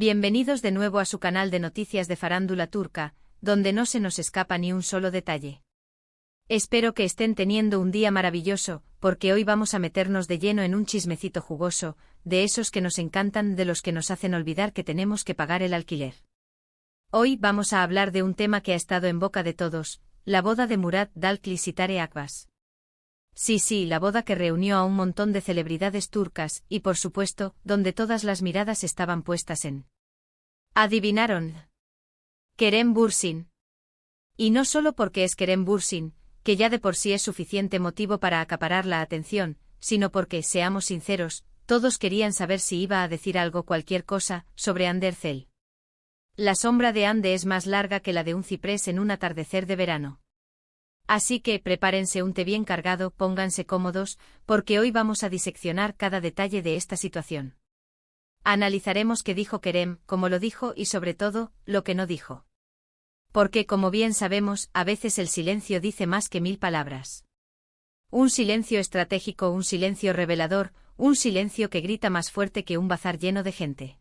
Bienvenidos de nuevo a su canal de noticias de farándula turca, donde no se nos escapa ni un solo detalle. Espero que estén teniendo un día maravilloso, porque hoy vamos a meternos de lleno en un chismecito jugoso, de esos que nos encantan, de los que nos hacen olvidar que tenemos que pagar el alquiler. Hoy vamos a hablar de un tema que ha estado en boca de todos, la boda de Murat Dalkli Sitare Akbas. Sí, la boda que reunió a un montón de celebridades turcas, y por supuesto, donde todas las miradas estaban puestas en... ¿Adivinaron? Kerem Bürsin. Y no solo porque es Kerem Bürsin, que ya de por sí es suficiente motivo para acaparar la atención, sino porque, seamos sinceros, todos querían saber si iba a decir algo, cualquier cosa, sobre Hande Erçel. La sombra de Hande es más larga que la de un ciprés en un atardecer de verano. Así que prepárense un té bien cargado, pónganse cómodos, porque hoy vamos a diseccionar cada detalle de esta situación. Analizaremos qué dijo Kerem, cómo lo dijo y sobre todo, lo que no dijo. Porque como bien sabemos, a veces el silencio dice más que 1000 palabras. Un silencio estratégico, un silencio revelador, un silencio que grita más fuerte que un bazar lleno de gente.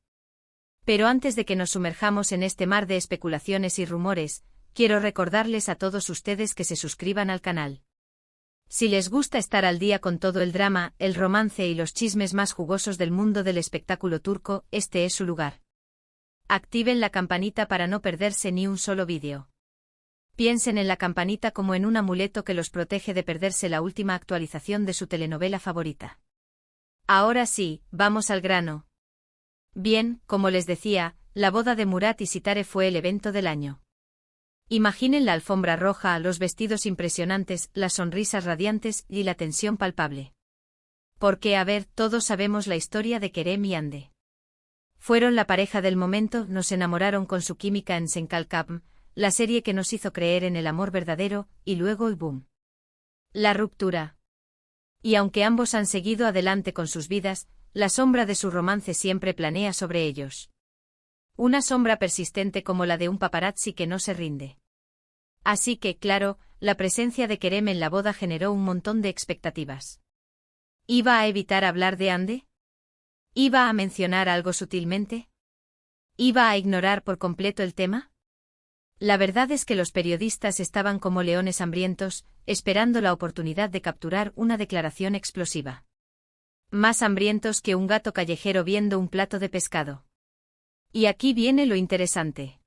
Pero antes de que nos sumerjamos en este mar de especulaciones y rumores, quiero recordarles a todos ustedes que se suscriban al canal. Si les gusta estar al día con todo el drama, el romance y los chismes más jugosos del mundo del espectáculo turco, este es su lugar. Activen la campanita para no perderse ni un solo vídeo. Piensen en la campanita como en un amuleto que los protege de perderse la última actualización de su telenovela favorita. Ahora sí, vamos al grano. Bien, como les decía, la boda de Murat y Sitare fue el evento del año. Imaginen la alfombra roja, los vestidos impresionantes, las sonrisas radiantes y la tensión palpable. Porque, a ver, todos sabemos la historia de Kerem y Hande. Fueron la pareja del momento, nos enamoraron con su química en Senkalkam, la serie que nos hizo creer en el amor verdadero, y luego el boom. La ruptura. Y aunque ambos han seguido adelante con sus vidas, la sombra de su romance siempre planea sobre ellos. Una sombra persistente como la de un paparazzi que no se rinde. Así que, claro, la presencia de Kerem en la boda generó un montón de expectativas. ¿Iba a evitar hablar de Hande? ¿Iba a mencionar algo sutilmente? ¿Iba a ignorar por completo el tema? La verdad es que los periodistas estaban como leones hambrientos, esperando la oportunidad de capturar una declaración explosiva. Más hambrientos que un gato callejero viendo un plato de pescado. Y aquí viene lo interesante.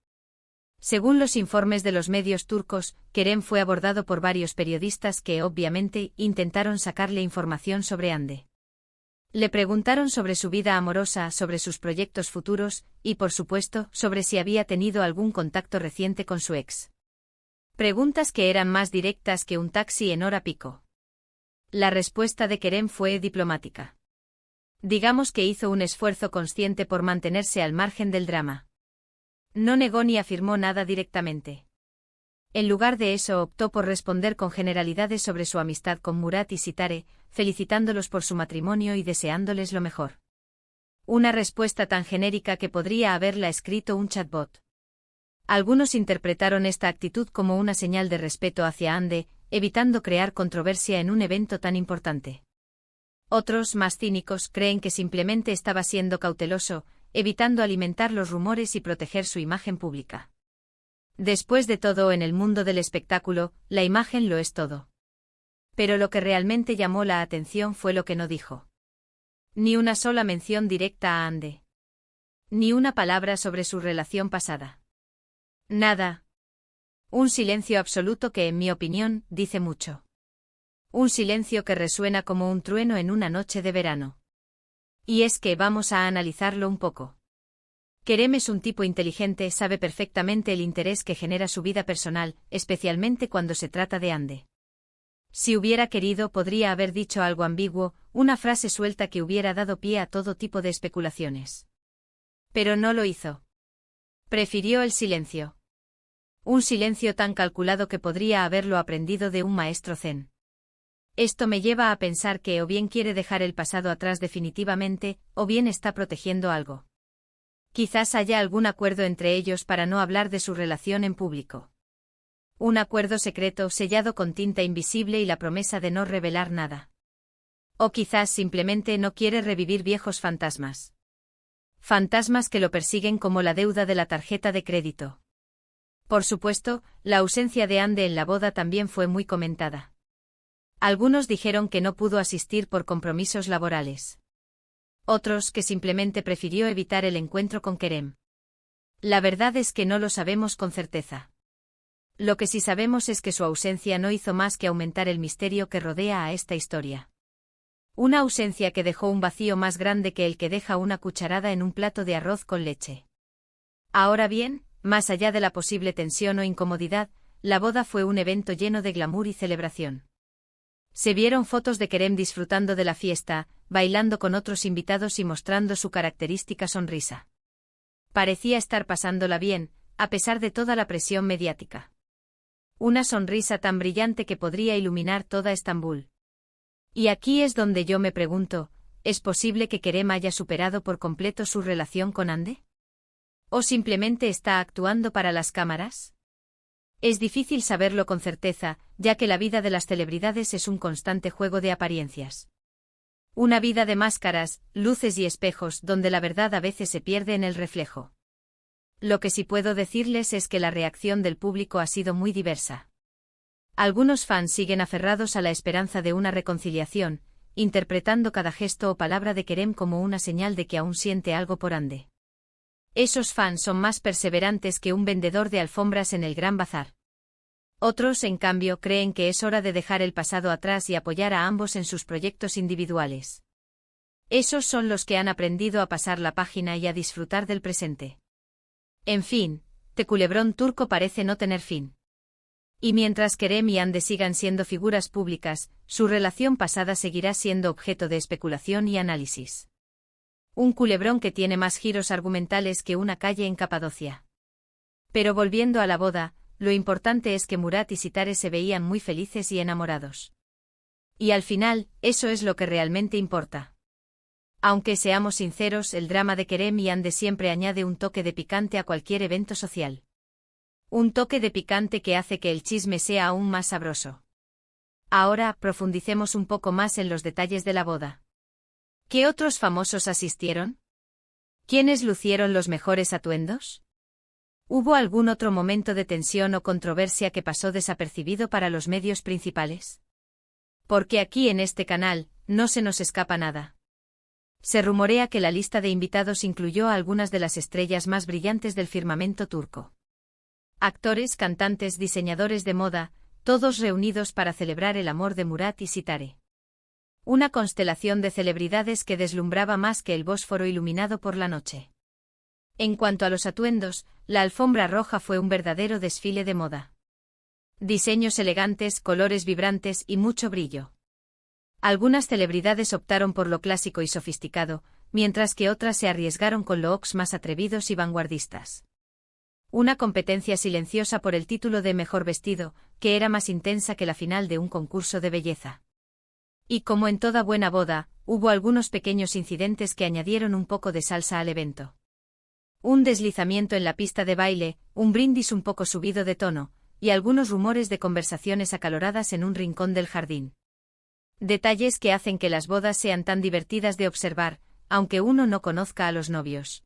Según los informes de los medios turcos, Kerem fue abordado por varios periodistas que, obviamente, intentaron sacarle información sobre Hande. Le preguntaron sobre su vida amorosa, sobre sus proyectos futuros, y por supuesto, sobre si había tenido algún contacto reciente con su ex. Preguntas que eran más directas que un taxi en hora pico. La respuesta de Kerem fue diplomática. Digamos que hizo un esfuerzo consciente por mantenerse al margen del drama. No negó ni afirmó nada directamente. En lugar de eso optó por responder con generalidades sobre su amistad con Murat y Sitare, felicitándolos por su matrimonio y deseándoles lo mejor. Una respuesta tan genérica que podría haberla escrito un chatbot. Algunos interpretaron esta actitud como una señal de respeto hacia Hande, evitando crear controversia en un evento tan importante. Otros, más cínicos, creen que simplemente estaba siendo cauteloso, evitando alimentar los rumores y proteger su imagen pública. Después de todo, en el mundo del espectáculo, la imagen lo es todo. Pero lo que realmente llamó la atención fue lo que no dijo. Ni una sola mención directa a Hande. Ni una palabra sobre su relación pasada. Nada. Un silencio absoluto que, en mi opinión, dice mucho. Un silencio que resuena como un trueno en una noche de verano. Y es que vamos a analizarlo un poco. Kerem es un tipo inteligente, sabe perfectamente el interés que genera su vida personal, especialmente cuando se trata de Hande. Si hubiera querido, podría haber dicho algo ambiguo, una frase suelta que hubiera dado pie a todo tipo de especulaciones. Pero no lo hizo. Prefirió el silencio. Un silencio tan calculado que podría haberlo aprendido de un maestro zen. Esto me lleva a pensar que o bien quiere dejar el pasado atrás definitivamente, o bien está protegiendo algo. Quizás haya algún acuerdo entre ellos para no hablar de su relación en público. Un acuerdo secreto sellado con tinta invisible y la promesa de no revelar nada. O quizás simplemente no quiere revivir viejos fantasmas. Fantasmas que lo persiguen como la deuda de la tarjeta de crédito. Por supuesto, la ausencia de Ande en la boda también fue muy comentada. Algunos dijeron que no pudo asistir por compromisos laborales. Otros que simplemente prefirió evitar el encuentro con Kerem. La verdad es que no lo sabemos con certeza. Lo que sí sabemos es que su ausencia no hizo más que aumentar el misterio que rodea a esta historia. Una ausencia que dejó un vacío más grande que el que deja una cucharada en un plato de arroz con leche. Ahora bien, más allá de la posible tensión o incomodidad, la boda fue un evento lleno de glamour y celebración. Se vieron fotos de Kerem disfrutando de la fiesta, bailando con otros invitados y mostrando su característica sonrisa. Parecía estar pasándola bien, a pesar de toda la presión mediática. Una sonrisa tan brillante que podría iluminar toda Estambul. Y aquí es donde yo me pregunto, ¿es posible que Kerem haya superado por completo su relación con Ande? ¿O simplemente está actuando para las cámaras? Es difícil saberlo con certeza, ya que la vida de las celebridades es un constante juego de apariencias. Una vida de máscaras, luces y espejos donde la verdad a veces se pierde en el reflejo. Lo que sí puedo decirles es que la reacción del público ha sido muy diversa. Algunos fans siguen aferrados a la esperanza de una reconciliación, interpretando cada gesto o palabra de Kerem como una señal de que aún siente algo por Ande. Esos fans son más perseverantes que un vendedor de alfombras en el Gran Bazar. Otros, en cambio, creen que es hora de dejar el pasado atrás y apoyar a ambos en sus proyectos individuales. Esos son los que han aprendido a pasar la página y a disfrutar del presente. En fin, The Culebrón turco parece no tener fin. Y mientras Kerem y Ande sigan siendo figuras públicas, su relación pasada seguirá siendo objeto de especulación y análisis. Un culebrón que tiene más giros argumentales que una calle en Capadocia. Pero volviendo a la boda, lo importante es que Murat y Sitare se veían muy felices y enamorados. Y al final, eso es lo que realmente importa. Aunque seamos sinceros, el drama de Kerem y Ande siempre añade un toque de picante a cualquier evento social. Un toque de picante que hace que el chisme sea aún más sabroso. Ahora, profundicemos un poco más en los detalles de la boda. ¿Qué otros famosos asistieron? ¿Quiénes lucieron los mejores atuendos? ¿Hubo algún otro momento de tensión o controversia que pasó desapercibido para los medios principales? Porque aquí en este canal, no se nos escapa nada. Se rumorea que la lista de invitados incluyó a algunas de las estrellas más brillantes del firmamento turco. Actores, cantantes, diseñadores de moda, todos reunidos para celebrar el amor de Murat y Sitare. Una constelación de celebridades que deslumbraba más que el Bósforo iluminado por la noche. En cuanto a los atuendos, la alfombra roja fue un verdadero desfile de moda. Diseños elegantes, colores vibrantes y mucho brillo. Algunas celebridades optaron por lo clásico y sofisticado, mientras que otras se arriesgaron con looks más atrevidos y vanguardistas. Una competencia silenciosa por el título de mejor vestido, que era más intensa que la final de un concurso de belleza. Y como en toda buena boda, hubo algunos pequeños incidentes que añadieron un poco de salsa al evento. Un deslizamiento en la pista de baile, un brindis un poco subido de tono, y algunos rumores de conversaciones acaloradas en un rincón del jardín. Detalles que hacen que las bodas sean tan divertidas de observar, aunque uno no conozca a los novios.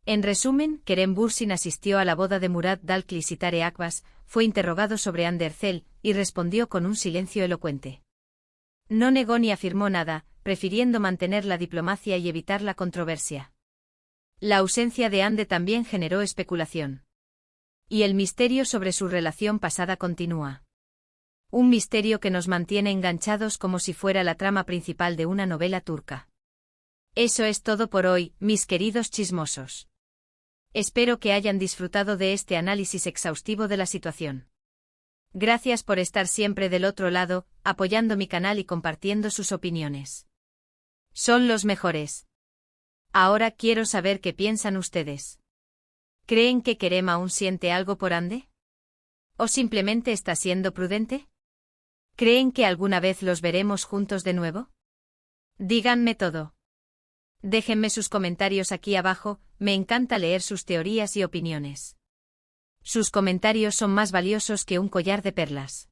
En resumen, Kerem Bürsin asistió a la boda de Murat Dalkli Sitare Akbas, fue interrogado sobre Hande Erçel, y respondió con un silencio elocuente. No negó ni afirmó nada, prefiriendo mantener la diplomacia y evitar la controversia. La ausencia de Hande también generó especulación. Y el misterio sobre su relación pasada continúa. Un misterio que nos mantiene enganchados como si fuera la trama principal de una novela turca. Eso es todo por hoy, mis queridos chismosos. Espero que hayan disfrutado de este análisis exhaustivo de la situación. Gracias por estar siempre del otro lado, apoyando mi canal y compartiendo sus opiniones. Son los mejores. Ahora quiero saber qué piensan ustedes. ¿Creen que Kerem aún siente algo por Hande? ¿O simplemente está siendo prudente? ¿Creen que alguna vez los veremos juntos de nuevo? Díganme todo. Déjenme sus comentarios aquí abajo, me encanta leer sus teorías y opiniones. Sus comentarios son más valiosos que un collar de perlas.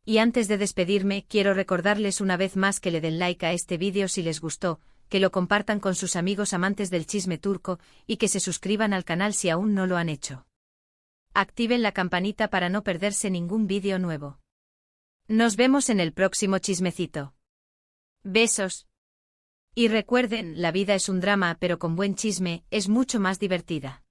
Y antes de despedirme, quiero recordarles una vez más que le den like a este vídeo si les gustó, que lo compartan con sus amigos amantes del chisme turco y que se suscriban al canal si aún no lo han hecho. Activen la campanita para no perderse ningún vídeo nuevo. Nos vemos en el próximo chismecito. Besos. Y recuerden, la vida es un drama, pero con buen chisme, es mucho más divertida.